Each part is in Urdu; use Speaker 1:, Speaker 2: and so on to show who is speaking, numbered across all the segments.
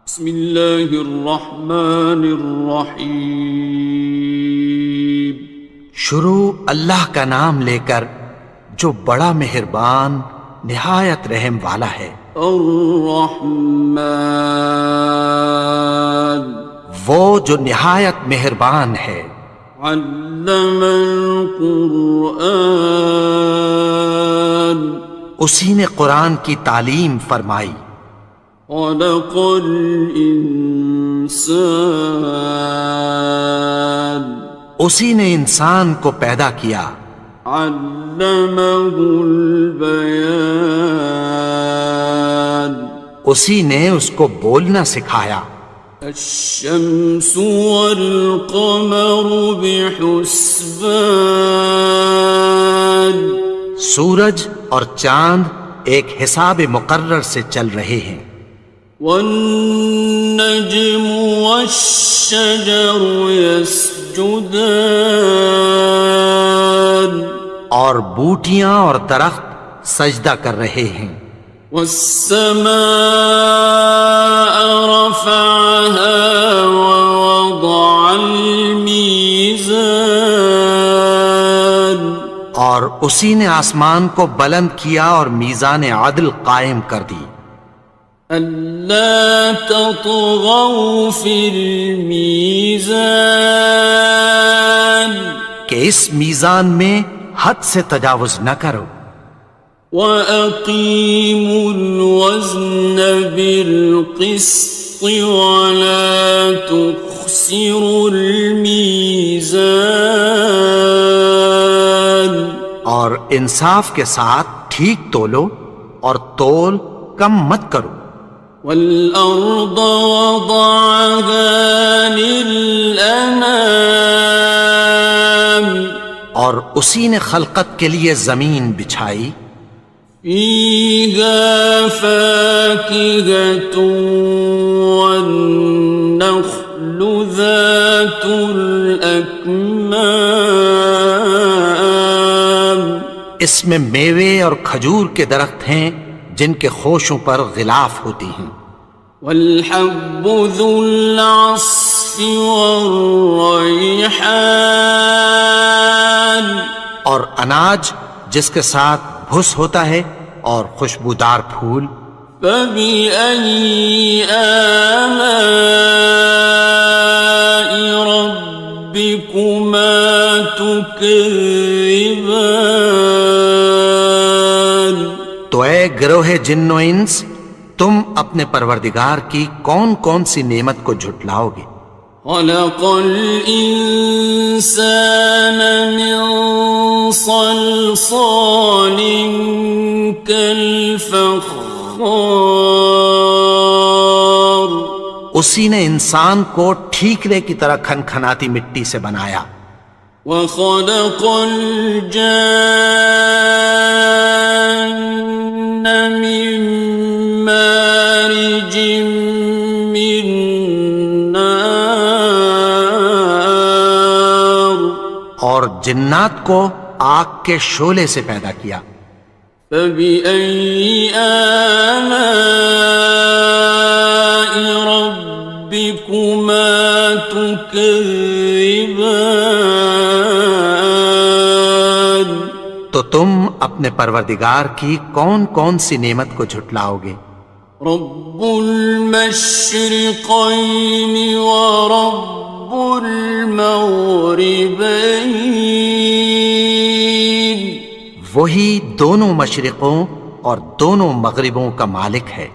Speaker 1: بسم اللہ الرحمن الرحیم۔
Speaker 2: شروع اللہ کا نام لے کر جو بڑا مہربان نہایت رحم والا ہے۔
Speaker 1: الرحمن،
Speaker 2: وہ جو نہایت مہربان ہے۔
Speaker 1: علم القرآن،
Speaker 2: اسی نے قرآن کی تعلیم فرمائی۔
Speaker 1: خلق الانسان،
Speaker 2: اسی نے انسان کو پیدا کیا۔
Speaker 1: علمہ البیان،
Speaker 2: اسی نے اس کو بولنا سکھایا۔
Speaker 1: الشمس والقمر بحسبان،
Speaker 2: سورج اور چاند ایک حساب مقرر سے چل رہے ہیں۔
Speaker 1: والنجم والشجر يسجدان،
Speaker 2: اور بوٹیاں اور درخت سجدہ کر رہے ہیں۔
Speaker 1: والسماء رفعها ووضع الميزان،
Speaker 2: اور اسی نے آسمان کو بلند کیا اور میزان عدل قائم کر دی۔
Speaker 1: ألا تطغوا في الميزان،
Speaker 2: کہ اس میزان میں حد سے تجاوز نہ کرو۔
Speaker 1: وَأَقِيمُوا الْوَزْنَ بِالْقِسْطِ وَلَا تُخْسِرُوا الْمِيزَانَ،
Speaker 2: اور انصاف کے ساتھ ٹھیک تولو اور تول کم مت کرو۔
Speaker 1: وَالْأَرْضَ وَضَعَهَا لِلْأَنَامِ،
Speaker 2: اور اسی نے خلقت کے لیے زمین بچھائی۔
Speaker 1: فِيهَا فَاكِهَةٌ وَالنَّخْلُ ذَاتُ الْأَكْمَامِ،
Speaker 2: اس میں میوے اور کھجور کے درخت ہیں جن کے خوشوں پر غلاف ہوتی ہیں۔
Speaker 1: وَالْحَبُّ ذُو الْعَصْفِ وَالرَّيْحَانِ،
Speaker 2: اور اناج جس کے ساتھ بھس ہوتا ہے اور خوشبودار پھول۔
Speaker 1: فَبِأَيِّ آلَاءِ رَبِّكُمَا تُكَذِّبَانِ،
Speaker 2: تو اے گروہ جن و انس، تم اپنے پروردگار کی کون کون سی نعمت کو جھٹلاؤ گے؟
Speaker 1: خَلَقَ الْإِنسَانَ مِنْ صَلْصَالٍ كَالْفَخَّارِ،
Speaker 2: اسی نے انسان کو ٹھیکرے کی طرح کھنکھناتی مٹی سے بنایا۔
Speaker 1: وَخَلَقَ الْجَانَّ مِن مَّارِجٍ مِّن نَّارٍ،
Speaker 2: اور جنات کو آگ کے شعلے سے پیدا کیا۔
Speaker 1: فَبِأَيِّ آلَاءِ رَبِّكُمَا تُكَذِّبَانِ،
Speaker 2: تو تم اپنے پروردگار کی کون کون سی نعمت کو جھٹلاؤ گے؟
Speaker 1: رب المشرقین ورب المغربین،
Speaker 2: وہی دونوں مشرقوں اور دونوں مغربوں کا مالک ہے۔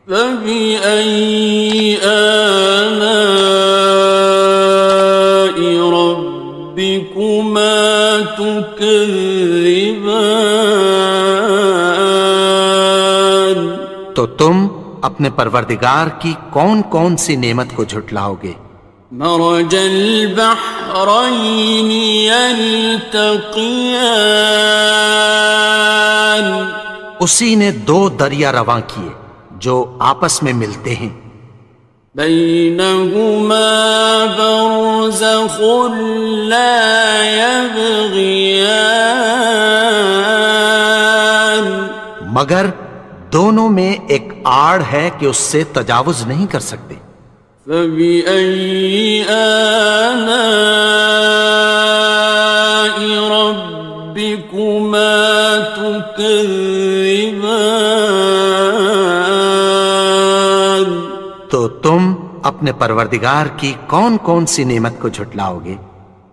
Speaker 1: فَبِأَيِّ آلَاءِ رَبِّكُمَا تُكَذِّبَانِ،
Speaker 2: تو تم اپنے پروردگار کی کون کون سی نعمت کو جھٹلاؤ گے؟
Speaker 1: مرج البحرین یلتقیان،
Speaker 2: اسی نے دو دریا رواں کیے جو آپس میں ملتے ہیں۔
Speaker 1: بینہما برزخ لا یبغیان،
Speaker 2: مگر دونوں میں ایک آڑ ہے کہ اس سے تجاوز نہیں کر سکتے۔
Speaker 1: فبأي آلاء ربكما تكذبان؟
Speaker 2: تو تم اپنے پروردگار کی کون کون سی نعمت کو جھٹلاؤ گے؟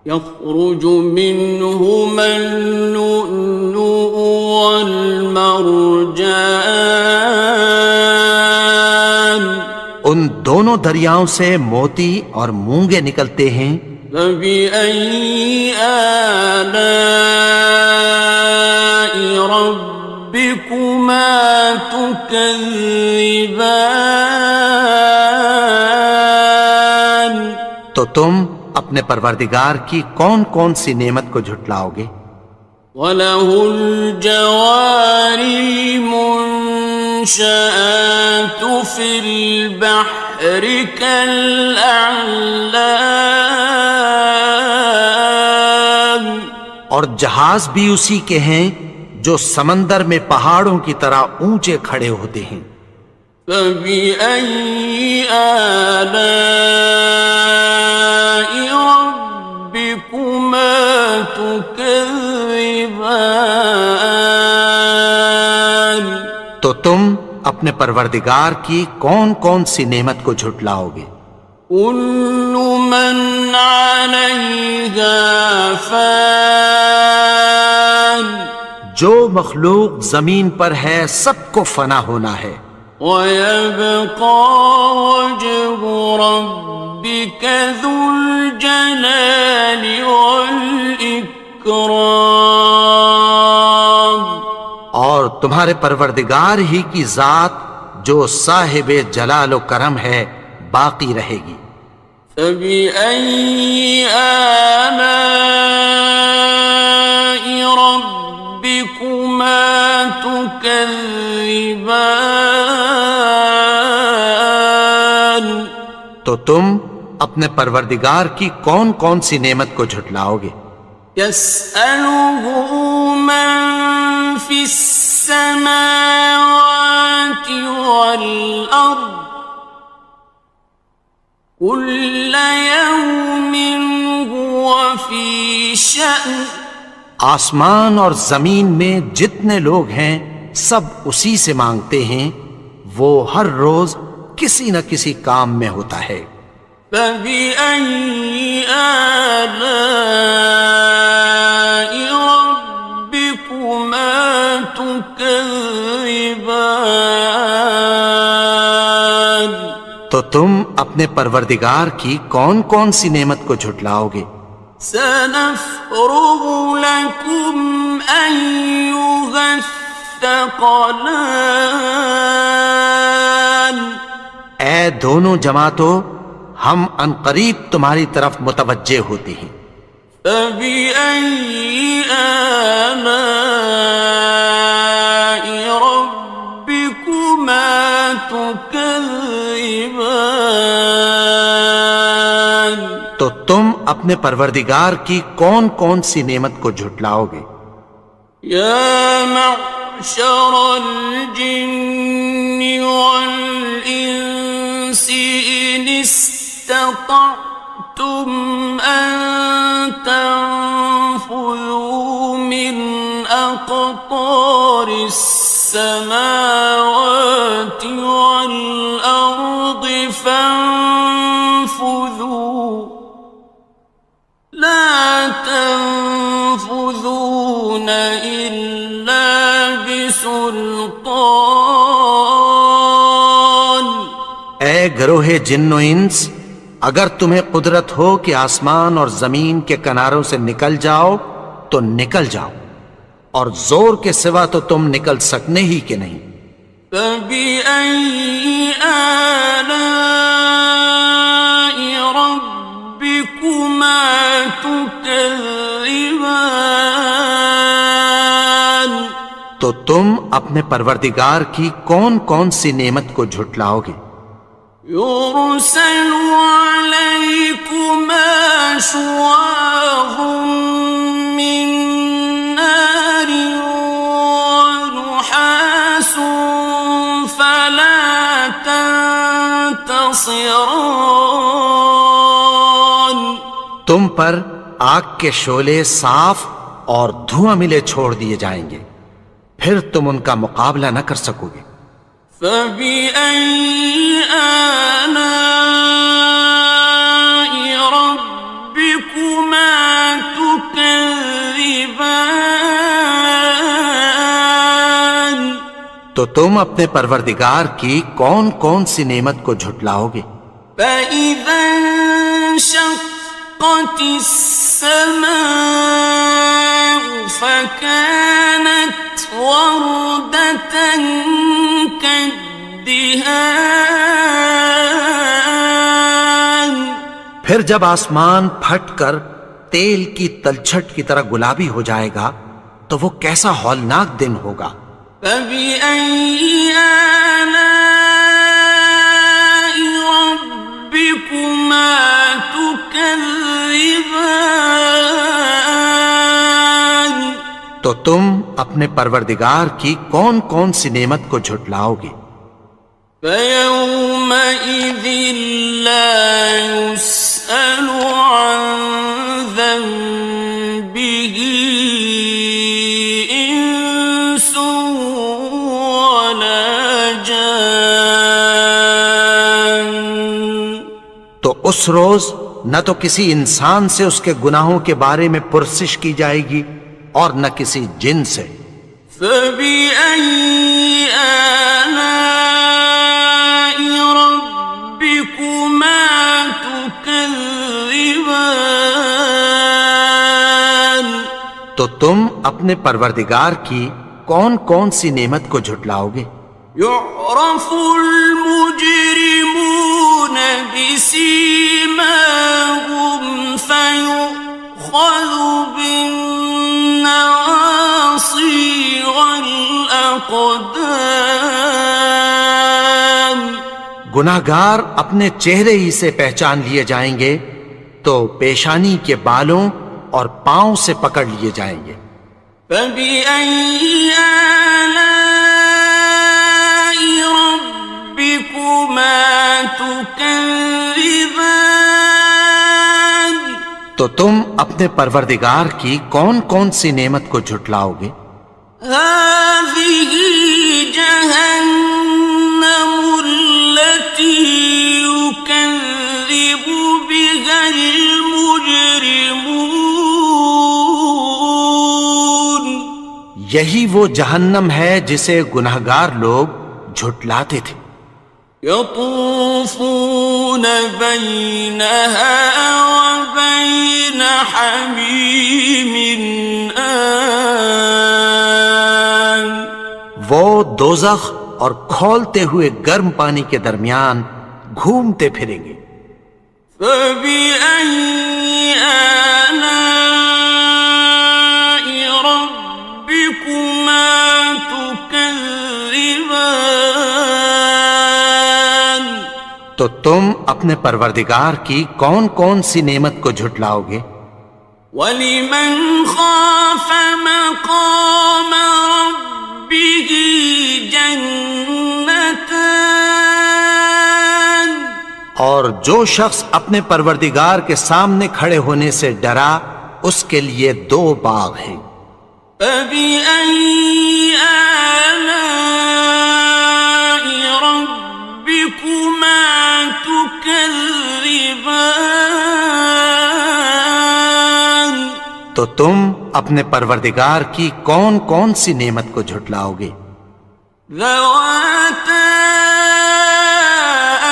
Speaker 1: يخرج منهما اللؤلؤ والمرجان،
Speaker 2: ان دونوں دریاؤں سے موتی اور مونگے نکلتے ہیں۔
Speaker 1: فبأي آلاء ربكما تكذبان؟
Speaker 2: تو تم اپنے پروردگار کی کون کون سی نعمت کو جھٹلاؤ گے؟
Speaker 1: وَلَهُ الْجَوَارِ الْمُنشَآتُ فِي الْبَحْرِ كَالْأَعْلَامِ،
Speaker 2: اور جہاز بھی اسی کے ہیں جو سمندر میں پہاڑوں کی طرح اونچے کھڑے ہوتے ہیں۔
Speaker 1: فَبِأَيِّ آلَاءِ رَبِّكُمَا تُكَذِّبَانِ؟
Speaker 2: تو تم اپنے پروردگار کی کون کون سی نعمت کو جھٹلاؤ گے؟
Speaker 1: كُلُّ مَنْ عَلَيْهَا فَانٍ،
Speaker 2: جو مخلوق زمین پر ہے سب کو فنا ہونا ہے۔
Speaker 1: وَيَبْقَى وَجْهُ رَبِّكَ ذُو الْجَلَالِ وَالْإِكْرَامِ،
Speaker 2: اور تمہارے پروردگار ہی کی ذات جو صاحب جلال و کرم ہے باقی رہے گی۔
Speaker 1: فَبِأَيِّ آلَاءِ رَبِّكُمَا تُكَذِّبَانِ؟
Speaker 2: تو تم اپنے پروردگار کی کون کون سی نعمت کو جھٹلاؤ گے؟
Speaker 1: يَسْأَلُهُ مَن فِي السَّمَاوَاتِ وَالْأَرْضِ كُلَّ يَوْمٍ هُوَ فِي شَأْنٍ،
Speaker 2: آسمان اور زمین میں جتنے لوگ ہیں سب اسی سے مانگتے ہیں، وہ ہر روز کسی نہ کسی کام میں ہوتا ہے۔
Speaker 1: فَبِأَيِّ آلَاءِ رَبِّكُمَا تُكَذِّبَانِ؟
Speaker 2: تو تم اپنے پروردگار کی کون کون سی نعمت کو جھٹلاؤ گے؟
Speaker 1: سَنَفْرُغُ لَكُمْ أَيُّهَ الثَّقَلَانِ؟
Speaker 2: اے دونوں جماعتوں، ہم عنقریب تمہاری طرف متوجہ ہوتے ہیں۔
Speaker 1: فَبِأَيِّ آلَاءِ رَبِّكُمَا تُكَذِّبَانِ؟
Speaker 2: تو تم اپنے پروردگار کی کون کون سی نعمت کو جھٹلاؤ گے؟
Speaker 1: يَا مَعْشَرَ الْجِنِّ وَالْإِنسِ إِنِ اسْتَطَعْتُمْ أَن تَنفُذُوا مِنْ أَقْطَارِ السَّمَاوَاتِ وَالْأَرْضِ فَانفُذُوا لَا تَنفُذُونَ إِلَّا بِسُلْطَانٍ۔
Speaker 2: اے گروہ جن و انس، اگر تمہیں قدرت ہو کہ آسمان اور زمین کے کناروں سے نکل جاؤ تو نکل جاؤ، اور زور کے سوا تو تم نکل سکنے ہی کہ نہیں۔
Speaker 1: فَبِأَيِّ آلَاءِ رَبِّكُمَا تُكَذِّبَانِ؟
Speaker 2: تو تم اپنے پروردگار کی کون کون سی نعمت کو جھٹلاؤ گے؟
Speaker 1: يُرْسَلُ عَلَيْكُمَا شُوَاظٌ مِّن نَّارٍ وَنُحَاسٌ خاصران.
Speaker 2: تم پر آگ کے شعلے صاف اور دھواں ملے چھوڑ دیے جائیں گے، پھر تم ان کا مقابلہ نہ کر سکو گے۔
Speaker 1: فبأي آلاء ربكما تكذبان.
Speaker 2: تو تم اپنے پروردگار کی کون کون سی نعمت کو جھٹلاؤ گے؟
Speaker 1: فإذا انشقت السماء فكانت وردة كالدهان.
Speaker 2: پھر جب آسمان پھٹ کر تیل کی تلچھٹ کی طرح گلابی ہو جائے گا تو وہ کیسا ہولناک دن ہوگا۔
Speaker 1: فبأي آلاء ربكما تكذبان.
Speaker 2: تو تم اپنے پروردگار کی کون کون سی نعمت کو جھٹلاؤ گے؟
Speaker 1: فيومئذ لا يسأل عن ذنبه إنس ولا جان.
Speaker 2: تو اس روز نہ تو کسی انسان سے اس کے گناہوں کے بارے میں پرسش کی جائے گی اور نہ کسی جن سے۔
Speaker 1: فبأي آلاء ربكما تكذبان.
Speaker 2: تو تم اپنے پروردگار کی کون کون سی نعمت کو جھٹلاؤ گے؟
Speaker 1: يعرف المجرمون بسيماهم فيؤخذ بالنواصي والأقدام.
Speaker 2: گناہگار اپنے چہرے ہی سے پہچان لیے جائیں گے تو پیشانی کے بالوں اور پاؤں سے پکڑ لیے جائیں گے۔
Speaker 1: فبأي آلاء ربكما تكذبان.
Speaker 2: تو تم اپنے پروردگار کی کون کون سی نعمت کو جھٹلاؤ گے؟
Speaker 1: هذه جهنم التي يكذب بها المجرمون.
Speaker 2: یہی وہ جہنم ہے جسے گناہگار لوگ جھٹلاتے تھے۔
Speaker 1: يطوفون بينها وبين حميم آن.
Speaker 2: وہ دوزخ اور کھولتے ہوئے گرم پانی کے درمیان گھومتے پھریں گے۔
Speaker 1: فبأي آلاء ربكما تكذبان.
Speaker 2: تو تم اپنے پروردگار کی کون کون سی نعمت کو جھٹلاؤ گے؟
Speaker 1: وَلِمَنْ خَافَ مَقَامَ رَبِّهِ جَنَّتَانِ.
Speaker 2: اور جو شخص اپنے پروردگار کے سامنے کھڑے ہونے سے ڈرا اس کے لیے دو باغ ہیں۔
Speaker 1: فَبِأَيِّ آلَاءِ رَبِّكُمَا تُكَذِّبَانِ.
Speaker 2: تو تم اپنے پروردگار کی کون کون سی نعمت کو جھٹلاؤ گے؟
Speaker 1: ذَوَاتَا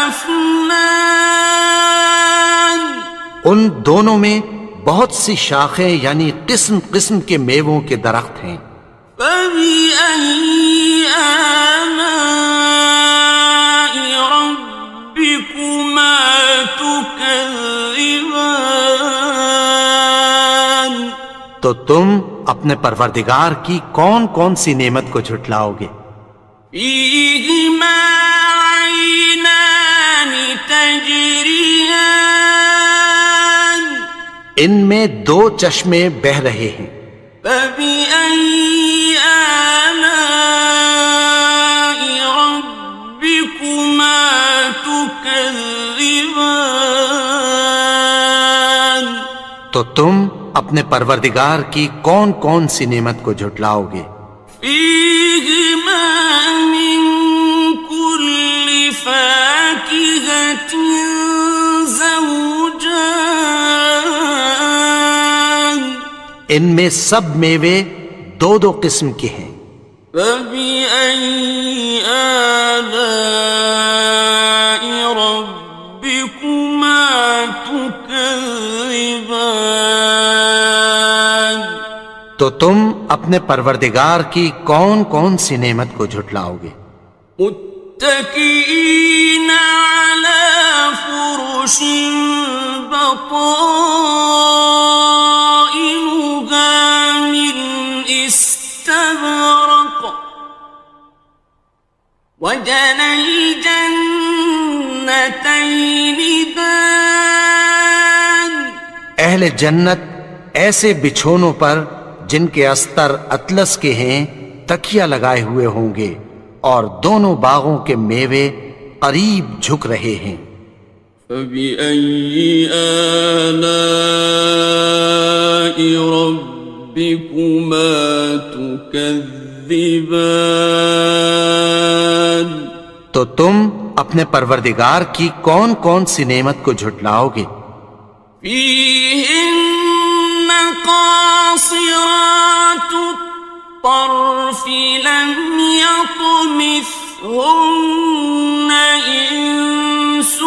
Speaker 1: أَفْنَانٍ.
Speaker 2: ان دونوں میں بہت سی شاخیں یعنی قسم قسم کے میووں کے درخت ہیں۔
Speaker 1: فَبِأَيِّ آلَاءِ رَبِّكُمَا تُكَذِّبَانِ.
Speaker 2: تو تم اپنے پروردگار کی کون کون سی نعمت کو جھٹلاؤ گے؟
Speaker 1: فِيهِمَا عَيْنَانِ تَجْرِيَانِ.
Speaker 2: ان میں دو چشمے بہہ رہے ہیں۔
Speaker 1: فَبِأَيِّ آلَاءِ رَبِّكُمَا تُكَذِّبَانِ. تكذبان
Speaker 2: تو تم اپنے پروردگار کی کون کون سی نعمت کو جھٹلاؤ گے؟
Speaker 1: فيهما من كل فاكهة زوجان
Speaker 2: ان میں سب میوے دو دو قسم کے ہیں۔
Speaker 1: فبأي آلاء ربكما تكذبان
Speaker 2: تو تم اپنے پروردگار کی کون کون سی نعمت کو جھٹلاؤ گے؟
Speaker 1: متكئين على فرش بطائنها من استبرق وجنى الجنتين دان
Speaker 2: اہل جنت ایسے بچھونوں پر جن کے استر اطلس کے ہیں تکیہ لگائے ہوئے ہوں گے اور دونوں باغوں کے میوے قریب جھک رہے ہیں۔
Speaker 1: فبأي آلاء ربكما تكذبان
Speaker 2: تو تم اپنے پروردگار کی کون کون سی نعمت کو جھٹلاؤ گے؟
Speaker 1: فيهن قاصرات الطرف لم يطمثهن إنس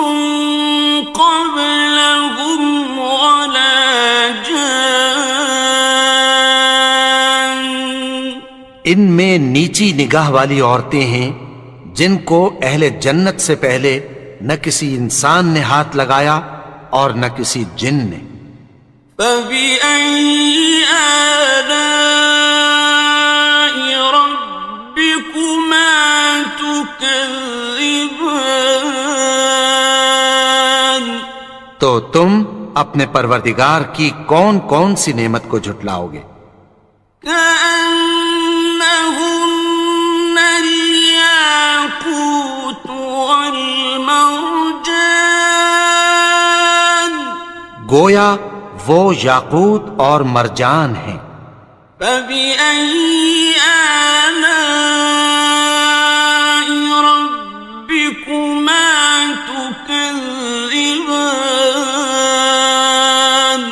Speaker 1: قبلهم ولا جان
Speaker 2: ان میں نیچی نگاہ والی عورتیں ہیں جن کو اہل جنت سے پہلے نہ کسی انسان نے ہاتھ لگایا اور نہ کسی جن نے۔
Speaker 1: فبأي آلاء ربكما تكذبان
Speaker 2: تو تم اپنے پروردگار کی کون کون سی نعمت کو جھٹلاؤ گے؟
Speaker 1: كأنهن الياقوت والمرجان
Speaker 2: گویا وہ یاقوت اور مرجان ہیں۔
Speaker 1: فبأي آلاء ربكما تكذبان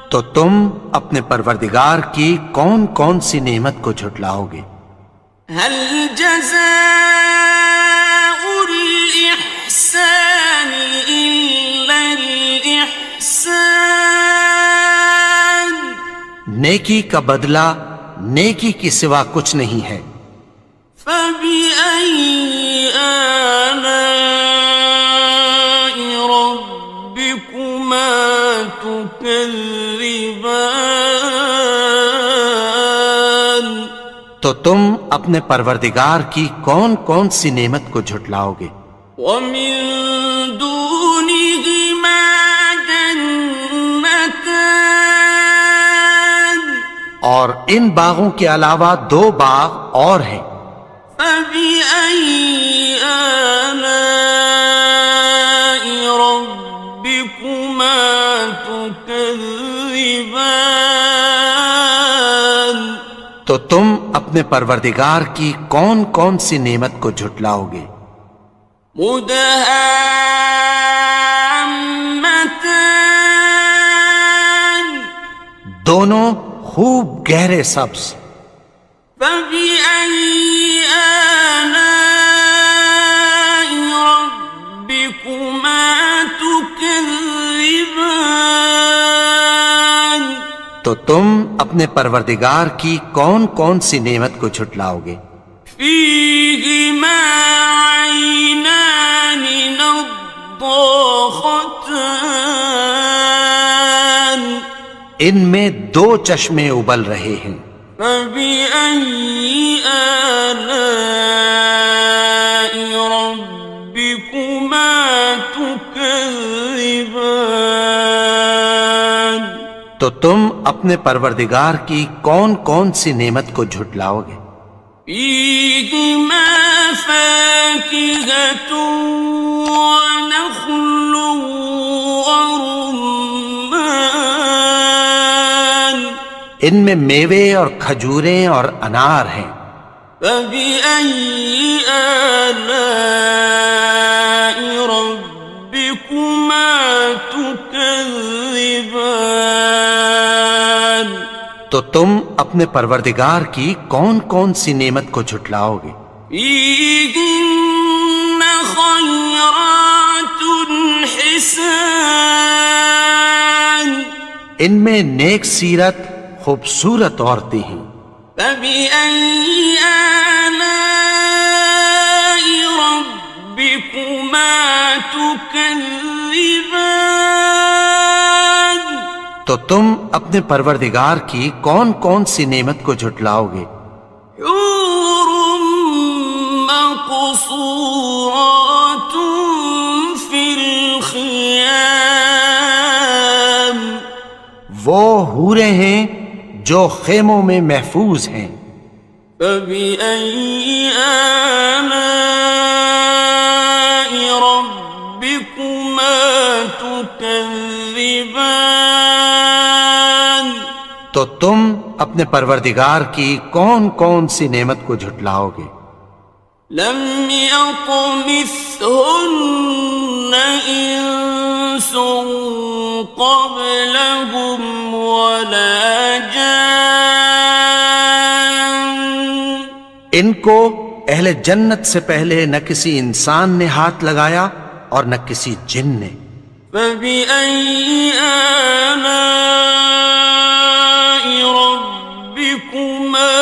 Speaker 2: تو تم اپنے پروردگار کی کون کون سی نعمت کو جھٹلاؤ گے؟
Speaker 1: هل جزاء الإحسان إلا الإحسان
Speaker 2: نیکی کا بدلہ نیکی کی سوا کچھ نہیں ہے۔
Speaker 1: فبأي آلاء ربكما تكذبان
Speaker 2: تو تم اپنے پروردگار کی کون کون سی نعمت کو جھٹلاؤ گے؟
Speaker 1: ومن دونهما جنتان
Speaker 2: اور ان باغوں کے علاوہ دو باغ اور ہیں۔
Speaker 1: فبأي آلاء ربكما تكذبان
Speaker 2: تو تم اپنے پروردگار کی کون کون سی نعمت کو جھٹلاؤ گے؟
Speaker 1: مدهامتان
Speaker 2: دونوں خوب گہرے سبز۔
Speaker 1: فبأي آلاء ربكما تكذبان
Speaker 2: تو تم اپنے پروردگار کی کون کون سی نعمت کو جھٹلاؤ گے؟
Speaker 1: فيهما عينان نضاختان
Speaker 2: ان میں دو چشمے ابل رہے ہیں۔
Speaker 1: فبأي آلاء ربكما تكذبان
Speaker 2: تو تم اپنے پروردگار کی کون کون سی نعمت کو جھٹلاؤ گے؟
Speaker 1: فيهما فاكهة ونخل ورمان
Speaker 2: ان میں میوے اور کھجوریں اور انار ہیں.
Speaker 1: فبأي آلاء ربكما تكذبان
Speaker 2: تو تم اپنے پروردگار کی کون کون سی نعمت کو جھٹلاؤ گے؟
Speaker 1: فيهن خيرات حسان
Speaker 2: ان میں نیک سیرت خوبصورت عورتیں ہیں.
Speaker 1: فبأي آلاء ربكما تكذبان
Speaker 2: تو تم اپنے پروردگار کی کون کون سی نعمت کو جھٹلاؤ گے؟
Speaker 1: حور مقصورات في الخيام
Speaker 2: وہ حوریں ہیں جو خیموں میں محفوظ ہیں.
Speaker 1: فبأي آلاء ربكما تكذبان
Speaker 2: تو تم اپنے پروردگار کی کون کون سی نعمت کو جھٹلاؤ گے؟
Speaker 1: لم يطمثهن إنس قبلهم ولا جان
Speaker 2: ان کو اہل جنت سے پہلے نہ کسی انسان نے ہاتھ لگایا اور نہ کسی جن نے.
Speaker 1: فبأي آلاء ربكما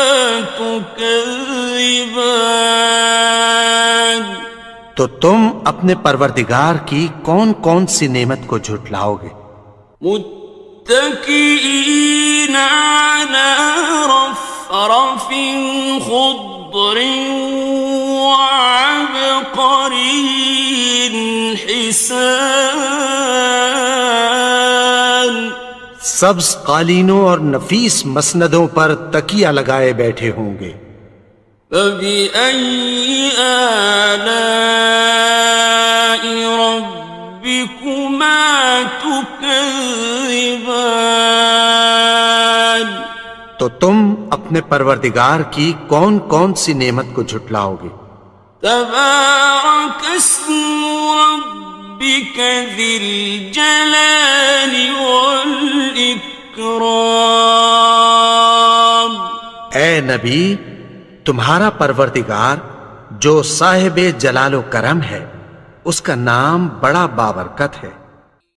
Speaker 1: تكذبان
Speaker 2: تو تم اپنے پروردگار کی کون کون سی نعمت کو جھٹلاؤ گے؟
Speaker 1: متكئين على رفرف خضر وعبقري حسان
Speaker 2: سبز قالینوں اور نفیس مسندوں پر تکیہ لگائے بیٹھے ہوں گے.
Speaker 1: فبأي آلاء ربكما تكذبان
Speaker 2: تو تم اپنے پروردگار کی کون کون سی نعمت کو جھٹلاؤ گے؟
Speaker 1: تبارك اسم ربك ذي الجلال والإكرام
Speaker 2: اے نبی، تمہارا پروردگار جو صاحب جلال و کرم ہے، اس کا نام بڑا بابرکت ہے.